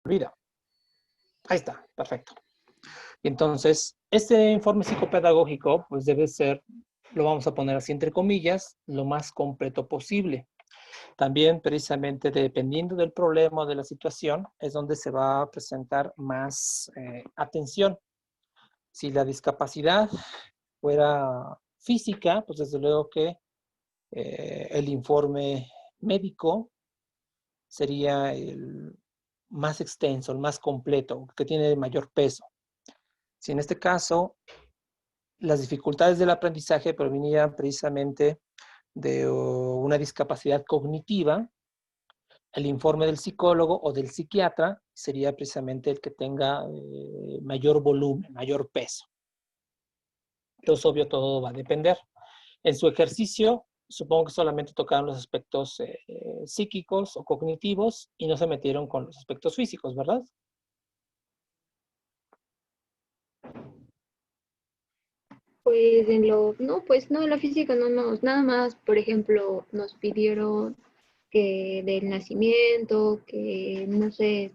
olvida. Ahí está, perfecto. Y entonces, este informe psicopedagógico, pues debe ser, lo vamos a poner así entre comillas, lo más completo posible. También, precisamente, dependiendo del problema o de la situación, es donde se va a presentar más atención. Si la discapacidad fuera física, pues desde luego que el informe médico sería el más extenso, el más completo, que tiene mayor peso. Si en este caso las dificultades del aprendizaje provenían precisamente de una discapacidad cognitiva, el informe del psicólogo o del psiquiatra sería precisamente el que tenga mayor volumen, mayor peso. Entonces, obvio, todo va a depender. En su ejercicio, supongo que solamente tocaron los aspectos psíquicos o cognitivos y no se metieron con los aspectos físicos, ¿verdad? Pues no, pues no, en la física no nos, nada más, por ejemplo, nos pidieron que del nacimiento, que no sé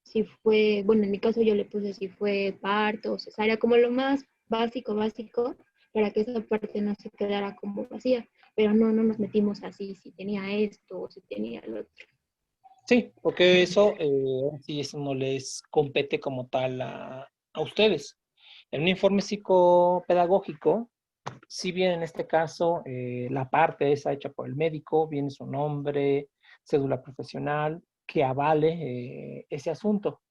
si fue, bueno, en mi caso yo le puse si fue parto o cesárea, como lo más básico, básico, para que esa parte no se quedara como vacía, pero no, no nos metimos así, si tenía esto o si tenía lo otro. Sí, porque eso sí, eso no les compete como tal a ustedes. En un informe psicopedagógico, si bien en este caso la parte esa hecha por el médico, viene su nombre, cédula profesional, que avale ese asunto.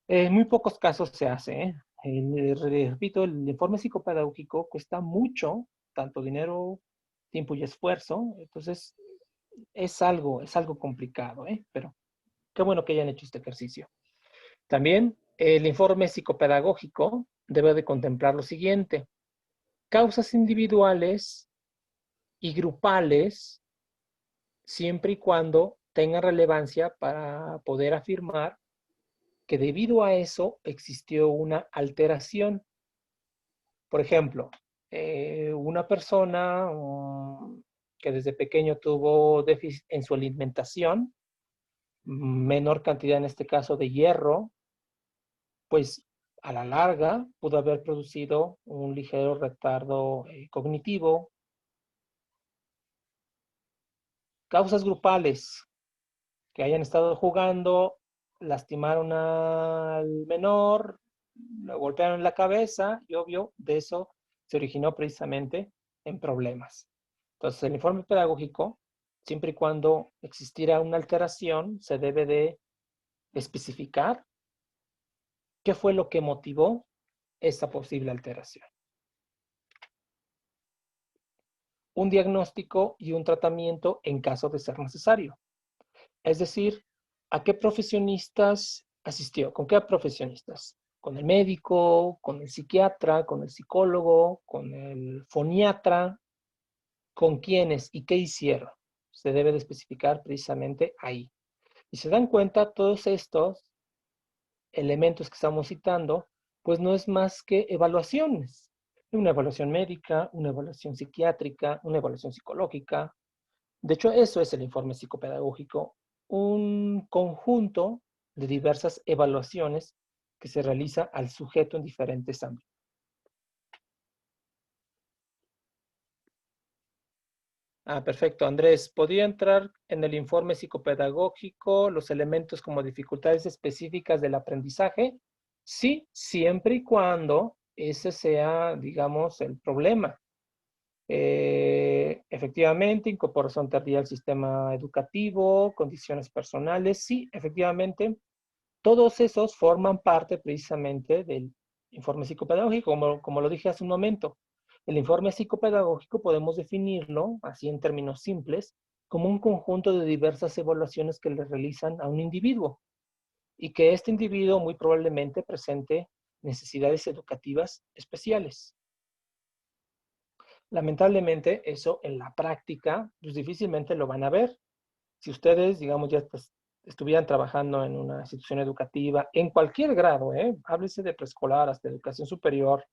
En muy pocos casos se hace, ¿eh? Repito, el informe psicopedagógico cuesta mucho, tanto dinero, tiempo y esfuerzo, entonces es algo complicado, ¿eh? Pero qué bueno que hayan hecho este ejercicio. También el informe psicopedagógico debe de contemplar lo siguiente: causas individuales y grupales, siempre y cuando tengan relevancia para poder afirmar que debido a eso existió una alteración. Por ejemplo, una persona que desde pequeño tuvo déficit en su alimentación, menor cantidad en este caso de hierro, pues a la larga pudo haber producido un ligero retardo cognitivo. Causas grupales, que hayan estado jugando, lastimaron al menor, lo golpearon en la cabeza y obvio de eso se originó precisamente en problemas. Entonces el informe pedagógico, siempre y cuando existiera una alteración, se debe de especificar qué fue lo que motivó esa posible alteración. Un diagnóstico y un tratamiento en caso de ser necesario. Es decir, ¿a qué profesionistas asistió? ¿Con qué profesionistas? ¿Con el médico, con el psiquiatra, con el psicólogo, con el foniatra? ¿Con quiénes y qué hicieron? Se debe de especificar precisamente ahí. Y se dan cuenta, todos estos elementos que estamos citando, pues no es más que evaluaciones. Una evaluación médica, una evaluación psiquiátrica, una evaluación psicológica. De hecho, eso es el informe psicopedagógico, un conjunto de diversas evaluaciones que se realiza al sujeto en diferentes ámbitos. Ah, perfecto. Andrés, ¿podría entrar en el informe psicopedagógico los elementos como dificultades específicas del aprendizaje? Sí, siempre y cuando ese sea, digamos, el problema. Efectivamente, incorporación tardía al sistema educativo, condiciones personales, sí, efectivamente, todos esos forman parte precisamente del informe psicopedagógico, como lo dije hace un momento. El informe psicopedagógico podemos definirlo, así en términos simples, como un conjunto de diversas evaluaciones que le realizan a un individuo y que este individuo muy probablemente presente necesidades educativas especiales. Lamentablemente, eso en la práctica, pues difícilmente lo van a ver. Si ustedes, digamos, ya estuvieran trabajando en una institución educativa, en cualquier grado, háblese de preescolar hasta educación superior,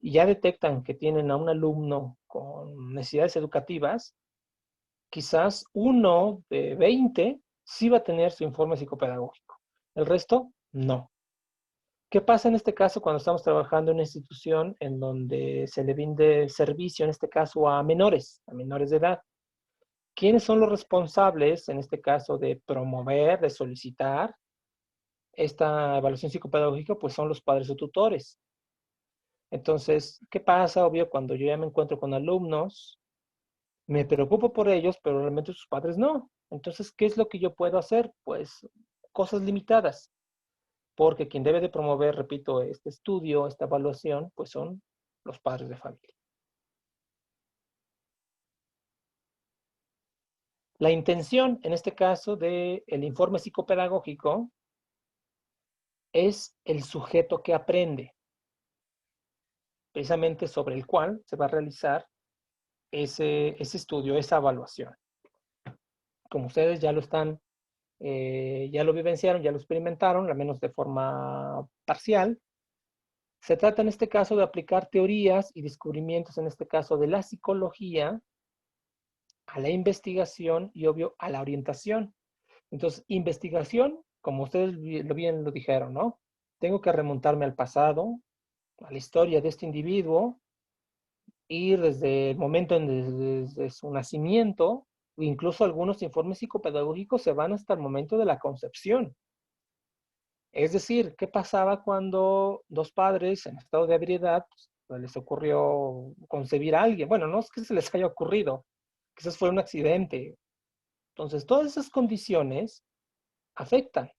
y ya detectan que tienen a un alumno con necesidades educativas, quizás uno de 20 sí va a tener su informe psicopedagógico. El resto, no. ¿Qué pasa en este caso cuando estamos trabajando en una institución en donde se le brinde servicio, en este caso a menores de edad? ¿Quiénes son los responsables, en este caso, de promover, de solicitar esta evaluación psicopedagógica? Pues son los padres o tutores. Entonces, ¿qué pasa? Obvio, cuando yo ya me encuentro con alumnos, me preocupo por ellos, pero realmente sus padres no. Entonces, ¿qué es lo que yo puedo hacer? Pues cosas limitadas, porque quien debe de promover, repito, este estudio, esta evaluación, pues son los padres de familia. La intención, en este caso, del informe psicopedagógico es el sujeto que aprende, precisamente sobre el cual se va a realizar ese estudio, esa evaluación. Como ustedes ya lo están, ya lo vivenciaron, ya lo experimentaron, al menos de forma parcial, se trata en este caso de aplicar teorías y descubrimientos, en este caso de la psicología, a la investigación y, obvio, a la orientación. Entonces, investigación, como ustedes bien lo dijeron, ¿no? Tengo que remontarme al pasado, a la historia de este individuo, ir desde el momento desde su nacimiento, incluso algunos informes psicopedagógicos se van hasta el momento de la concepción. Es decir, ¿qué pasaba cuando dos padres en estado de ebriedad pues, les ocurrió concebir a alguien? Bueno, no es que se les haya ocurrido, quizás fue un accidente. Entonces, todas esas condiciones afectan.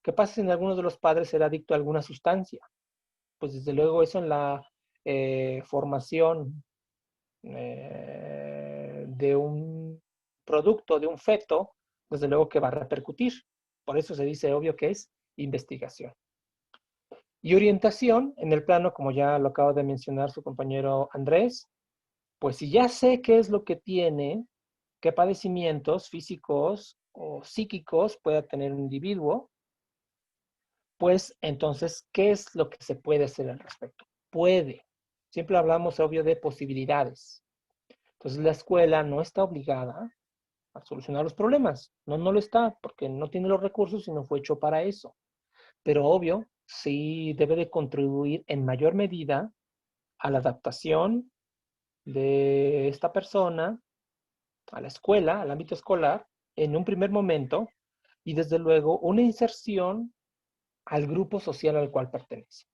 ¿Qué pasa si en algunos de los padres era adicto a alguna sustancia? Pues desde luego eso en la formación de un producto, de un feto, desde luego que va a repercutir. Por eso se dice obvio que es investigación. Y orientación, en el plano, como ya lo acaba de mencionar su compañero Andrés, pues si ya sé qué es lo que tiene, qué padecimientos físicos o psíquicos pueda tener un individuo, pues entonces, ¿qué es lo que se puede hacer al respecto? Puede. Siempre hablamos, obvio, de posibilidades. Entonces, la escuela no está obligada a solucionar los problemas. No, no lo está, porque no tiene los recursos y no fue hecho para eso. Pero obvio, sí debe de contribuir en mayor medida a la adaptación de esta persona a la escuela, al ámbito escolar, en un primer momento, y desde luego una inserción al grupo social al cual pertenece.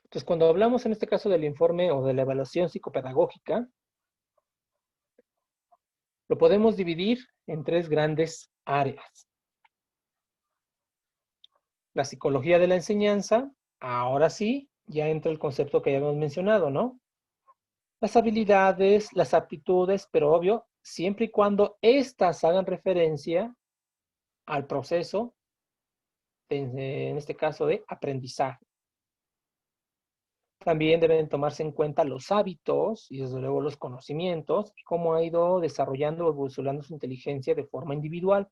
Entonces, cuando hablamos en este caso del informe o de la evaluación psicopedagógica, lo podemos dividir en tres grandes áreas. La psicología de la enseñanza, ahora sí, ya entra el concepto que ya hemos mencionado, ¿no? Las habilidades, las aptitudes, pero obvio, siempre y cuando éstas hagan referencia al proceso, en este caso de aprendizaje. También deben tomarse en cuenta los hábitos y desde luego los conocimientos y cómo ha ido desarrollando o evolucionando su inteligencia de forma individual.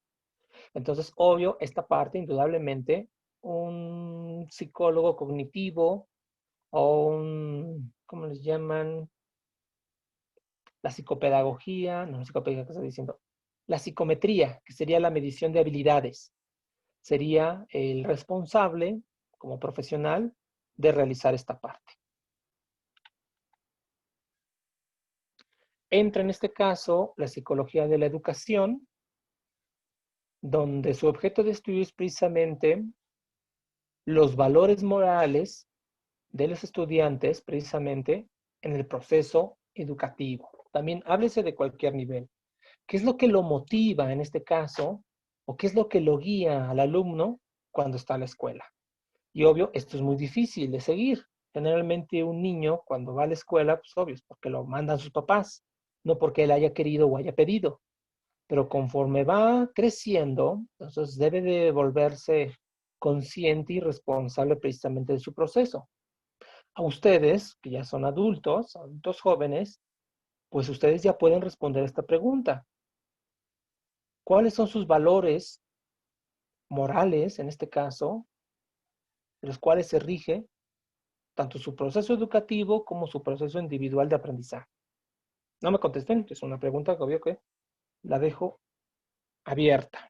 Entonces, obvio, esta parte, indudablemente, un psicólogo cognitivo o un, ¿cómo les llaman? La psicopedagogía, no, psicopedagogía, ¿qué estoy diciendo? La psicometría, que sería la medición de habilidades, sería el responsable, como profesional, de realizar esta parte. Entra en este caso la psicología de la educación, donde su objeto de estudio es precisamente los valores morales de los estudiantes, precisamente en el proceso educativo. También háblese de cualquier nivel. ¿Qué es lo que lo motiva en este caso? ¿O qué es lo que lo guía al alumno cuando está en la escuela? Y obvio, esto es muy difícil de seguir. Generalmente un niño cuando va a la escuela, pues obvio, es porque lo mandan sus papás, no porque él haya querido o haya pedido. Pero conforme va creciendo, entonces debe de volverse consciente y responsable precisamente de su proceso. A ustedes, que ya son adultos, adultos jóvenes, pues ustedes ya pueden responder esta pregunta. ¿Cuáles son sus valores morales, en este caso, de los cuales se rige tanto su proceso educativo como su proceso individual de aprendizaje? No me contesten, es una pregunta que obvio que La dejo abierta.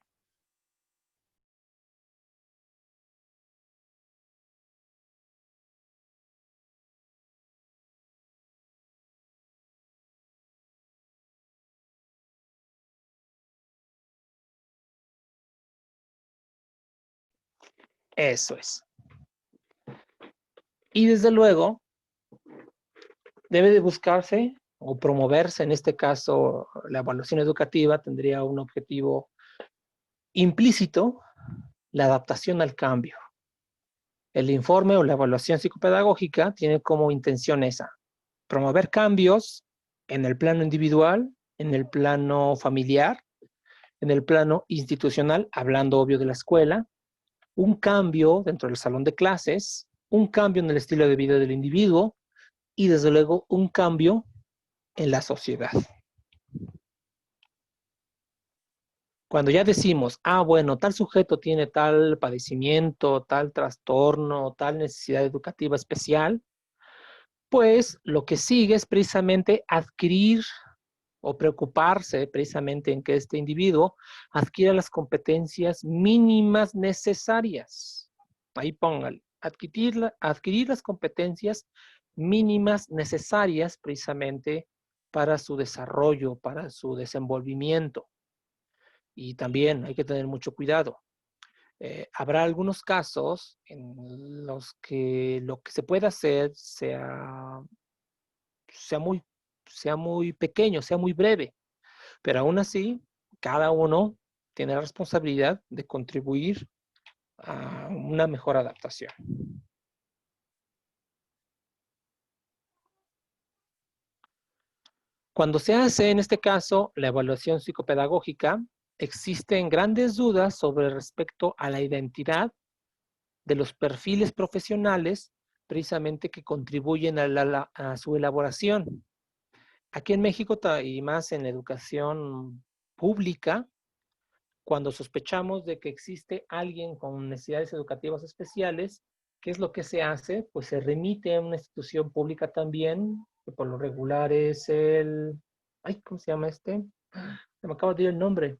Eso es. Y desde luego, debe de buscarse o promoverse, en este caso, la evaluación educativa tendría un objetivo implícito, la adaptación al cambio. El informe o la evaluación psicopedagógica tiene como intención esa, promover cambios en el plano individual, en el plano familiar, en el plano institucional, hablando obvio de la escuela, un cambio dentro del salón de clases, un cambio en el estilo de vida del individuo y desde luego un cambio en la sociedad. Cuando ya decimos, bueno, tal sujeto tiene tal padecimiento, tal trastorno, tal necesidad educativa especial, pues lo que sigue es precisamente adquirir o preocuparse precisamente en que este individuo adquiera las competencias mínimas necesarias. Ahí póngale, adquirir las competencias mínimas necesarias precisamente para su desarrollo, para su desenvolvimiento. Y también hay que tener mucho cuidado. Habrá algunos casos en los que lo que se puede hacer sea muy, sea muy pequeño, sea muy breve, pero aún así, cada uno tiene la responsabilidad de contribuir a una mejor adaptación. Cuando se hace, en este caso, la evaluación psicopedagógica, existen grandes dudas sobre respecto a la identidad de los perfiles profesionales precisamente que contribuyen a su elaboración. Aquí en México y más en la educación pública, cuando sospechamos de que existe alguien con necesidades educativas especiales, ¿qué es lo que se hace? Pues se remite a una institución pública también, que por lo regular es ¿cómo se llama este? Se me acaba de ir el nombre.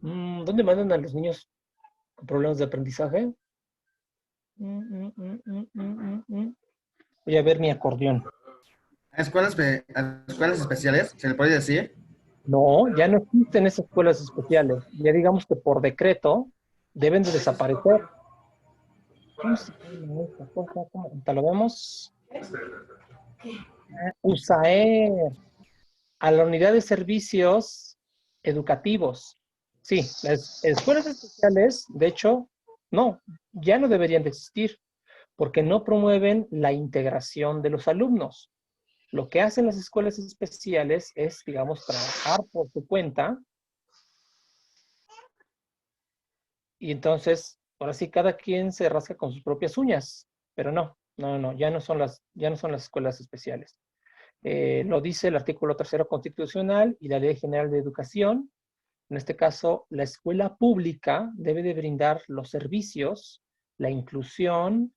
¿Dónde mandan a los niños con problemas de aprendizaje? Voy a ver mi acordeón. A escuelas especiales, ¿se le puede decir? No, ya no existen esas escuelas especiales. Ya digamos que por decreto deben de desaparecer. ¿Cómo se llama esta cosa? ¿Te lo vemos? USAER, a la unidad de servicios educativos. Sí, las escuelas especiales, de hecho, no, ya no deberían de existir porque no promueven la integración de los alumnos. Lo que hacen las escuelas especiales es, digamos, trabajar por su cuenta y entonces, ahora sí, cada quien se rasca con sus propias uñas, pero no, ya no son las escuelas especiales. Lo dice el artículo 3º constitucional y la Ley General de Educación. En este caso, la escuela pública debe de brindar los servicios, la inclusión,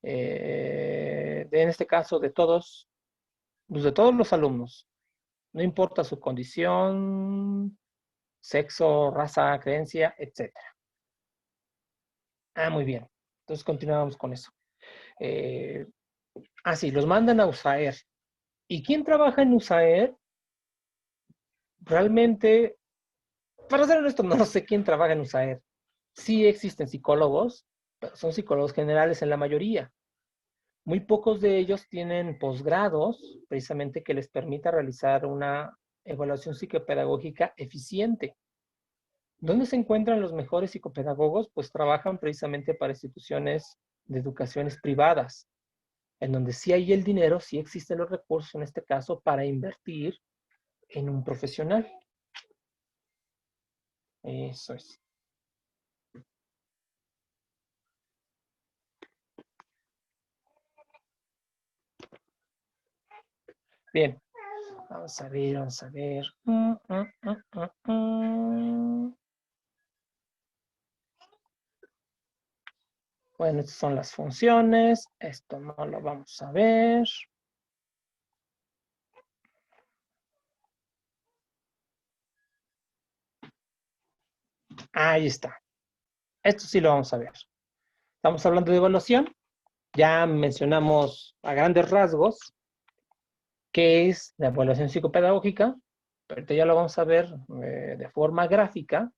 en este caso, pues de todos los alumnos. No importa su condición, sexo, raza, creencia, etcétera. Muy bien. Entonces continuamos con eso. Sí, los mandan a USAER. ¿Y quién trabaja en USAER? Realmente, para ser honesto, no sé quién trabaja en USAER. Sí existen psicólogos, pero son psicólogos generales en la mayoría. Muy pocos de ellos tienen posgrados, precisamente que les permita realizar una evaluación psicopedagógica eficiente. ¿Dónde se encuentran los mejores psicopedagogos? Pues trabajan precisamente para instituciones de educaciones privadas, en donde sí hay el dinero, sí existen los recursos en este caso para invertir en un profesional. Eso es. Bien, vamos a ver, vamos a ver. Bueno, estas son las funciones. Esto no lo vamos a ver. Ahí está. Esto sí lo vamos a ver. Estamos hablando de evaluación. Ya mencionamos a grandes rasgos qué es la evaluación psicopedagógica, pero ya lo vamos a ver de forma gráfica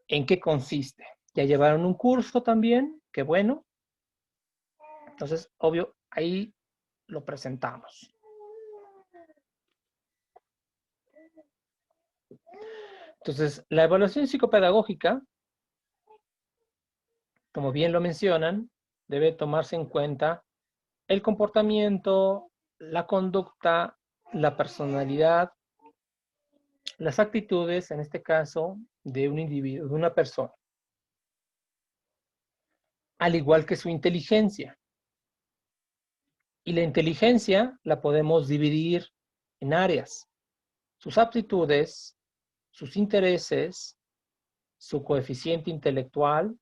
en qué consiste. Ya llevaron un curso también, qué bueno. Entonces, obvio, ahí lo presentamos. Entonces, la evaluación psicopedagógica, como bien lo mencionan, debe tomarse en cuenta el comportamiento, la conducta, la personalidad, las actitudes, en este caso, de un individuo, de una persona, al igual que su inteligencia. Y la inteligencia la podemos dividir en áreas. Sus aptitudes, sus intereses, su coeficiente intelectual,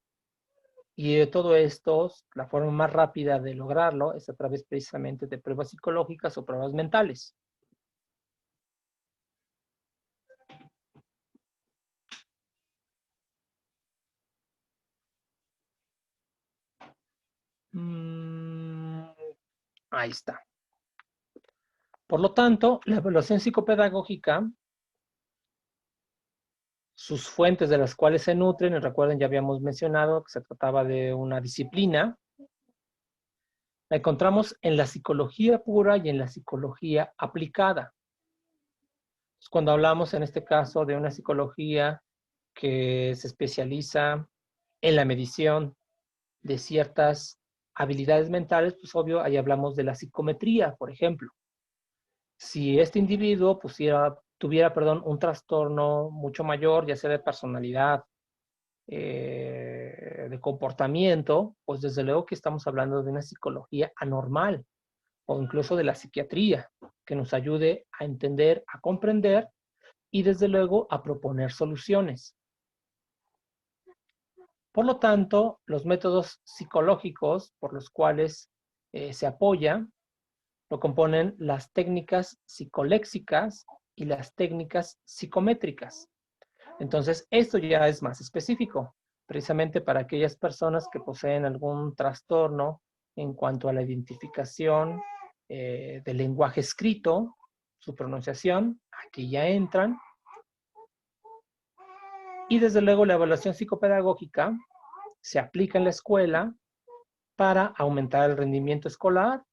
y de todo esto, la forma más rápida de lograrlo es a través precisamente de pruebas psicológicas o pruebas mentales. Ahí está. Por lo tanto, la evaluación psicopedagógica, sus fuentes de las cuales se nutren, y recuerden, ya habíamos mencionado que se trataba de una disciplina, la encontramos en la psicología pura y en la psicología aplicada. Cuando hablamos en este caso de una psicología que se especializa en la medición de ciertas habilidades mentales, pues obvio, ahí hablamos de la psicometría, por ejemplo. Si este individuo tuviera, un trastorno mucho mayor, ya sea de personalidad, de comportamiento, pues desde luego que estamos hablando de una psicología anormal o incluso de la psiquiatría, que nos ayude a entender, a comprender y desde luego a proponer soluciones. Por lo tanto, los métodos psicológicos por los cuales se apoya lo componen las técnicas psicoléxicas y las técnicas psicométricas. Entonces, esto ya es más específico, precisamente para aquellas personas que poseen algún trastorno en cuanto a la identificación del lenguaje escrito, su pronunciación, aquí ya entran. Y desde luego la evaluación psicopedagógica se aplica en la escuela para aumentar el rendimiento escolar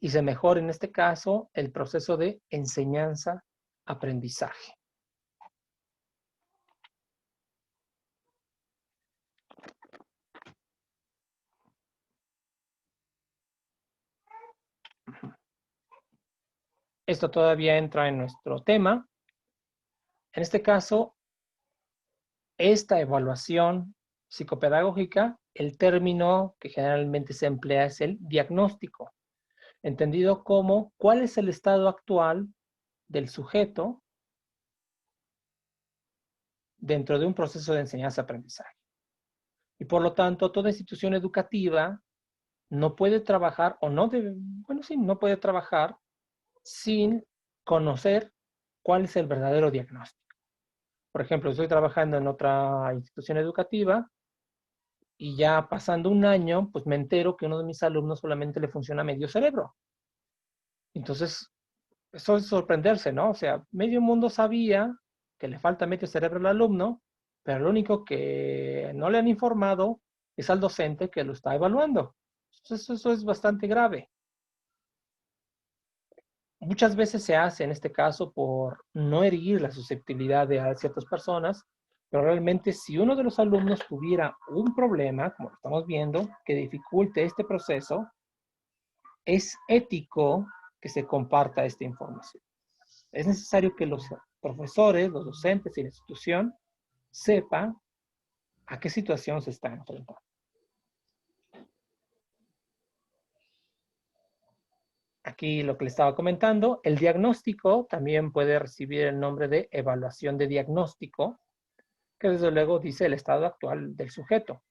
y se mejora en este caso el proceso de enseñanza-aprendizaje. Esto todavía entra en nuestro tema. En este caso, esta evaluación psicopedagógica, el término que generalmente se emplea es el diagnóstico, entendido como cuál es el estado actual del sujeto dentro de un proceso de enseñanza-aprendizaje. Y por lo tanto, toda institución educativa no puede trabajar o no debe, no puede trabajar sin conocer cuál es el verdadero diagnóstico. Por ejemplo, estoy trabajando en otra institución educativa y ya pasando un año, pues me entero que uno de mis alumnos solamente le funciona medio cerebro. Entonces, eso es sorprenderse, ¿no? O sea, medio mundo sabía que le falta medio cerebro al alumno, pero lo único que no le han informado es al docente que lo está evaluando. Entonces, eso es bastante grave. Muchas veces se hace en este caso por no herir la susceptibilidad de ciertas personas, pero realmente si uno de los alumnos tuviera un problema, como lo estamos viendo, que dificulte este proceso, es ético que se comparta esta información. Es necesario que los profesores, los docentes y la institución sepan a qué situación se está enfrentando. Aquí lo que le estaba comentando, el diagnóstico también puede recibir el nombre de evaluación de diagnóstico, que desde luego dice el estado actual del sujeto.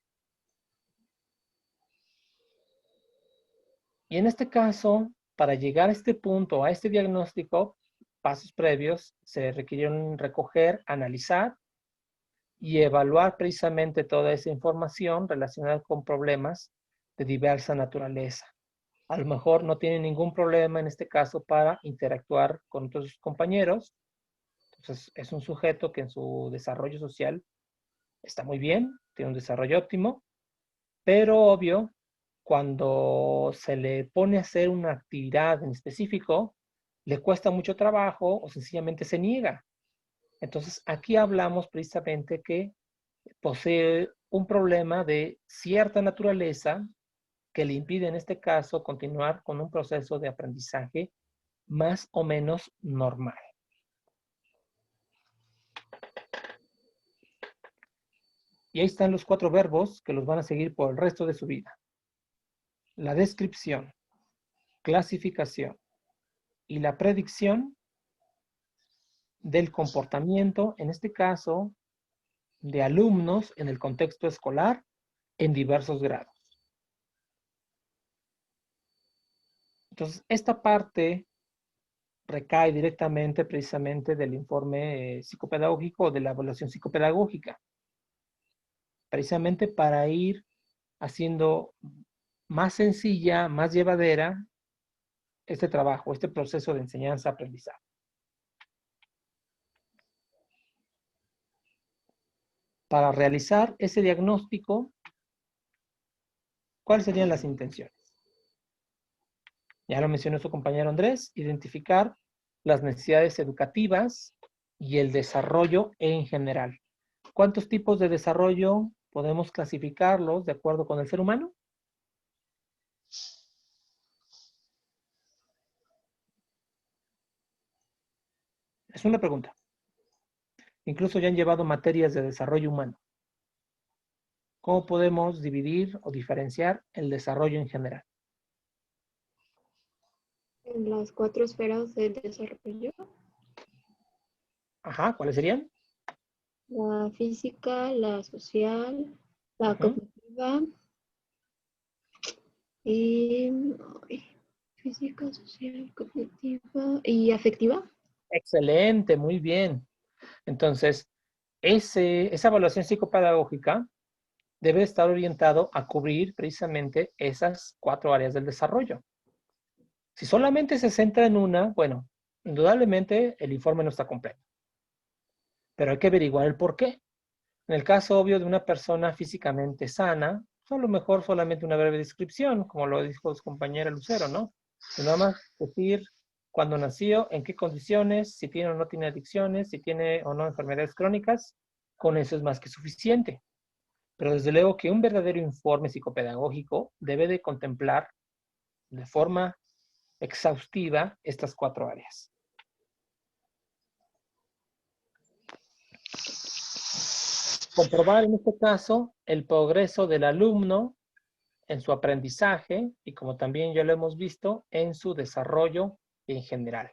Y en este caso, para llegar a este punto, a este diagnóstico, pasos previos, se requirieron recoger, analizar y evaluar precisamente toda esa información relacionada con problemas de diversa naturaleza. A lo mejor no tiene ningún problema en este caso para interactuar con otros compañeros. Entonces, es un sujeto que en su desarrollo social está muy bien, tiene un desarrollo óptimo, pero obvio, cuando se le pone a hacer una actividad en específico, le cuesta mucho trabajo o sencillamente se niega. Entonces, aquí hablamos precisamente que posee un problema de cierta naturaleza que le impide en este caso continuar con un proceso de aprendizaje más o menos normal. Y ahí están los 4 verbos que los van a seguir por el resto de su vida. La descripción, clasificación y la predicción del comportamiento, en este caso, de alumnos en el contexto escolar en diversos grados. Entonces, esta parte recae directamente precisamente del informe psicopedagógico o de la evaluación psicopedagógica, precisamente para ir haciendo más sencilla, más llevadera este trabajo, este proceso de enseñanza-aprendizaje. Para realizar ese diagnóstico, ¿cuáles serían las intenciones? Ya lo mencionó su compañero Andrés, identificar las necesidades educativas y el desarrollo en general. ¿Cuántos tipos de desarrollo podemos clasificarlos de acuerdo con el ser humano? Es una pregunta. Incluso ya han llevado materias de desarrollo humano. ¿Cómo podemos dividir o diferenciar el desarrollo en general? En las 4 esferas del desarrollo, Ajá, ¿cuáles serían? la física, la social, la cognitiva y física, social, cognitiva y afectiva. Excelente, muy bien. Entonces, esa evaluación psicopedagógica debe estar orientado a cubrir precisamente esas 4 áreas del desarrollo. Si solamente se centra en una, bueno, indudablemente el informe no está completo. Pero hay que averiguar el por qué. En el caso obvio de una persona físicamente sana, pues a lo mejor solamente una breve descripción, como lo dijo su compañera Lucero, ¿no? Y nada más decir cuándo nació, en qué condiciones, si tiene o no tiene adicciones, si tiene o no enfermedades crónicas, con eso es más que suficiente. Pero desde luego que un verdadero informe psicopedagógico debe de contemplar de forma exhaustiva estas 4 áreas. Comprobar en este caso el progreso del alumno en su aprendizaje y, como también ya lo hemos visto, en su desarrollo en general.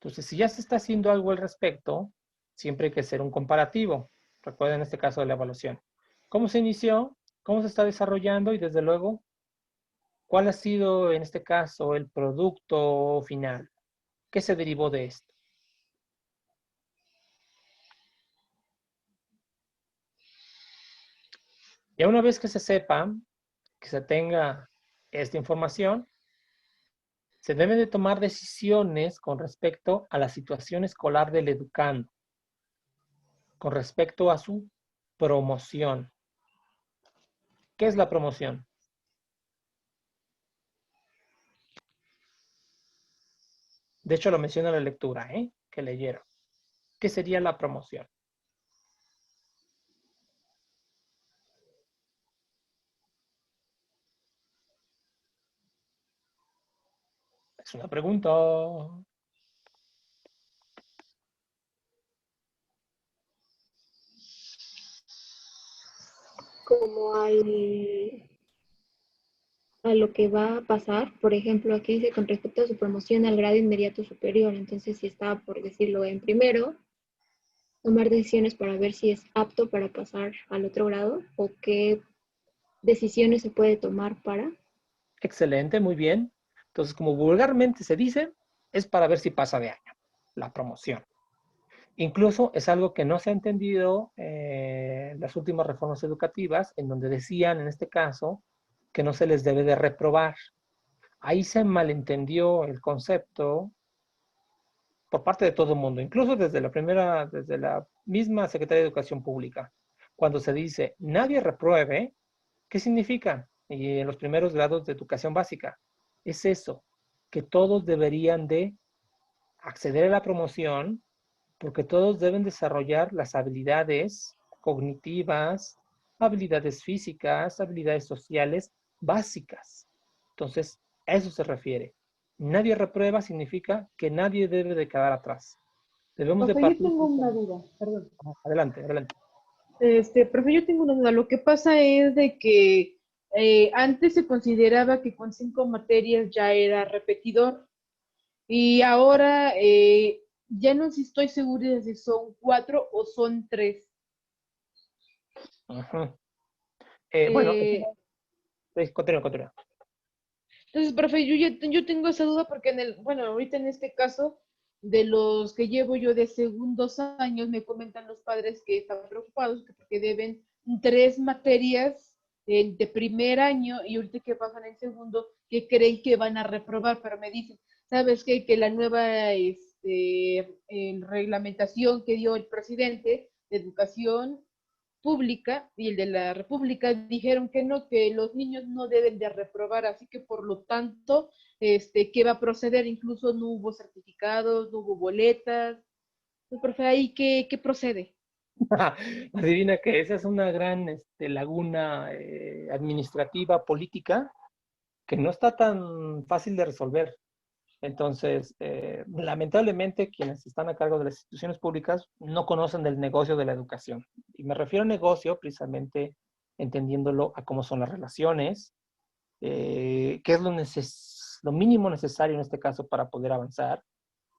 Entonces, si ya se está haciendo algo al respecto, siempre hay que hacer un comparativo. Recuerden este caso de la evaluación. ¿Cómo se inició? ¿Cómo se está desarrollando? Y desde luego, ¿cuál ha sido en este caso el producto final? ¿Qué se derivó de esto? Ya una vez que se sepa, que se tenga esta información, se deben de tomar decisiones con respecto a la situación escolar del educando, con respecto a su promoción. ¿Qué es la promoción? De hecho, lo menciona la lectura, que leyeron. ¿Qué sería la promoción? Es una pregunta. Como a lo que va a pasar, por ejemplo, aquí dice con respecto a su promoción al grado inmediato superior, entonces si está, por decirlo, en primero, tomar decisiones para ver si es apto para pasar al otro grado o qué decisiones se puede tomar para. Excelente, muy bien. Entonces, como vulgarmente se dice, es para ver si pasa de año, la promoción. Incluso es algo que no se ha entendido en las últimas reformas educativas, en donde decían, en este caso, que no se les debe de reprobar. Ahí se malentendió el concepto por parte de todo el mundo, incluso desde la misma Secretaría de Educación Pública. Cuando se dice nadie repruebe, ¿qué significa? Y en los primeros grados de educación básica, es eso, que todos deberían de acceder a la promoción porque todos deben desarrollar las habilidades cognitivas, habilidades físicas, habilidades sociales básicas. Entonces, a eso se refiere. Nadie reprueba significa que nadie debe de quedar atrás. Debemos de Profe, yo partir. tengo una duda, perdón. Adelante, adelante. Profe, yo tengo una duda. Lo que pasa es de que antes se consideraba que con 5 materias ya era repetidor y ahora ya no estoy segura de si son 4 o son 3. Uh-huh. Bueno, Eh, continúa, continúa. entonces, profe, yo tengo esa duda porque bueno, ahorita en este caso, de los que llevo yo de segundos años, me comentan los padres que están preocupados porque deben 3 materias de primer año y ahorita que pasan en segundo, que creen que van a reprobar, pero me dicen, ¿sabes qué? Que la nueva reglamentación que dio el presidente de educación pública y el de la República dijeron que no, que los niños no deben de reprobar, así que por lo tanto, ¿qué va a proceder? Incluso no hubo certificados, no hubo boletas. Entonces, profe, ahí, ¿qué procede? Adivina que esa es una gran laguna administrativa, política, que no está tan fácil de resolver. Entonces, lamentablemente, quienes están a cargo de las instituciones públicas no conocen del negocio de la educación. Y me refiero a negocio precisamente entendiéndolo a cómo son las relaciones, qué es lo mínimo necesario en este caso para poder avanzar.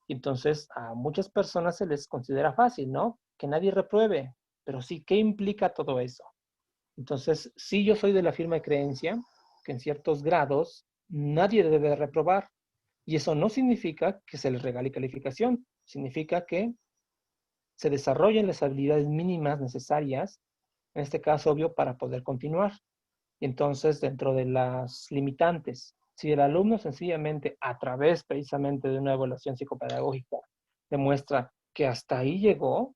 Y entonces, a muchas personas se les considera fácil, ¿no? Que nadie repruebe. Pero sí, ¿qué implica todo eso? Entonces, sí, yo soy de la firme creencia que en ciertos grados nadie debe reprobar. Y eso no significa que se les regale calificación, significa que se desarrollen las habilidades mínimas necesarias, en este caso, obvio, para poder continuar. Y entonces, dentro de las limitantes, si el alumno sencillamente, a través precisamente de una evaluación psicopedagógica, demuestra que hasta ahí llegó,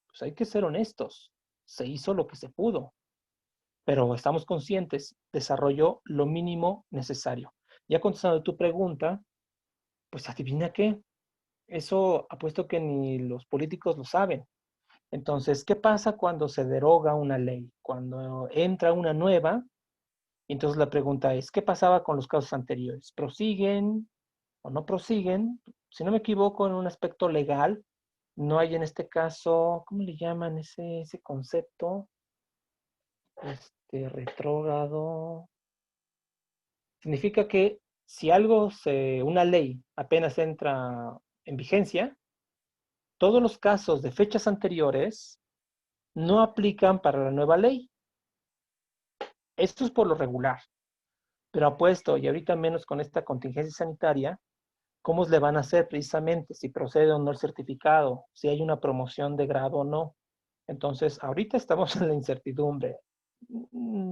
pues hay que ser honestos, se hizo lo que se pudo, pero estamos conscientes, desarrolló lo mínimo necesario. Ya contestando tu pregunta, pues adivina qué, eso apuesto que ni los políticos lo saben. Entonces, ¿qué pasa cuando se deroga una ley? Cuando entra una nueva, entonces la pregunta es, ¿qué pasaba con los casos anteriores? ¿Prosiguen o no prosiguen? Si no me equivoco, en un aspecto legal, no hay en este caso, ¿cómo le llaman ese concepto? Retrógrado. Significa que si una ley apenas entra en vigencia, todos los casos de fechas anteriores no aplican para la nueva ley. Esto es por lo regular, pero apuesto, y ahorita menos con esta contingencia sanitaria, ¿cómo le van a hacer precisamente si procede o no el certificado, si hay una promoción de grado o no? Entonces, ahorita estamos en la incertidumbre.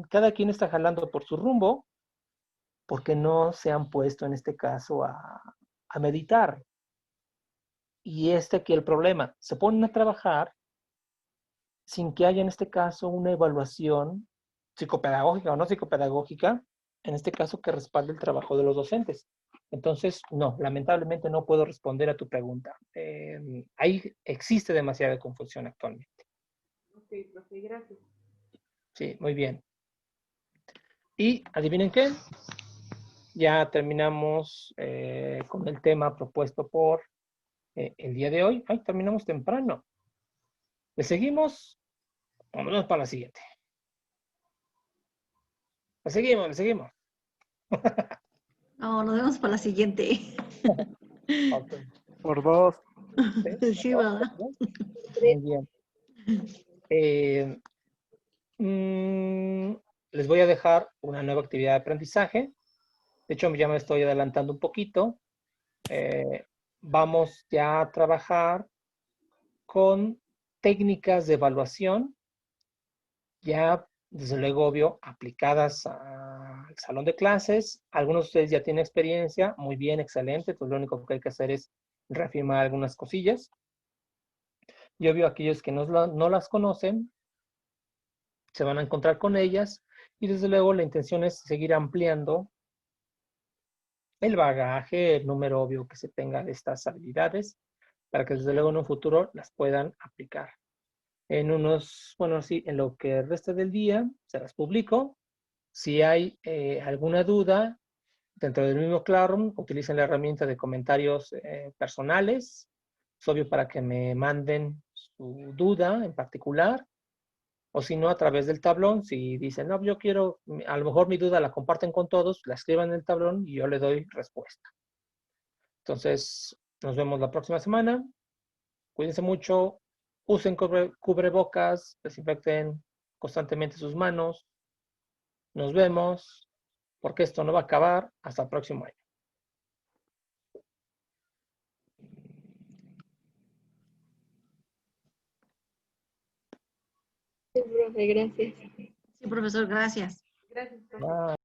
Cada quien está jalando por su rumbo porque no se han puesto en este caso a meditar. Y aquí el problema, se ponen a trabajar sin que haya en este caso una evaluación psicopedagógica o no psicopedagógica, en este caso que respalde el trabajo de los docentes. Entonces, no, lamentablemente no puedo responder a tu pregunta. Ahí existe demasiada confusión actualmente. Ok, profe, gracias. Sí, muy bien. Y adivinen qué, ya terminamos con el tema propuesto por el día de hoy. Ay, terminamos temprano. ¿Le seguimos? Vámonos para la siguiente. Le seguimos, le seguimos. No, nos vemos para la siguiente. Ok. Por dos. Sí, ¿verdad? Muy bien. Les voy a dejar una nueva actividad de aprendizaje. De hecho, ya me estoy adelantando un poquito. Vamos ya a trabajar con técnicas de evaluación, ya desde luego, obvio, aplicadas al salón de clases. Algunos de ustedes ya tienen experiencia, muy bien, excelente, entonces lo único que hay que hacer es reafirmar algunas cosillas. Y obvio, aquellos que no las conocen, se van a encontrar con ellas, y desde luego la intención es seguir ampliando el bagaje, el número obvio que se tenga de estas habilidades, para que desde luego en un futuro las puedan aplicar. En en lo que resta del día, se las publico. Si hay alguna duda dentro del mismo Classroom, utilicen la herramienta de comentarios personales. Es obvio para que me manden su duda en particular. O si no, a través del tablón, si dicen, no, yo quiero, a lo mejor mi duda la comparten con todos, la escriban en el tablón y yo le doy respuesta. Entonces, nos vemos la próxima semana. Cuídense mucho, usen cubrebocas, desinfecten constantemente sus manos. Nos vemos, porque esto no va a acabar hasta el próximo año. Sí, profe, gracias. Sí, profesor, gracias. Gracias, profe. Bye.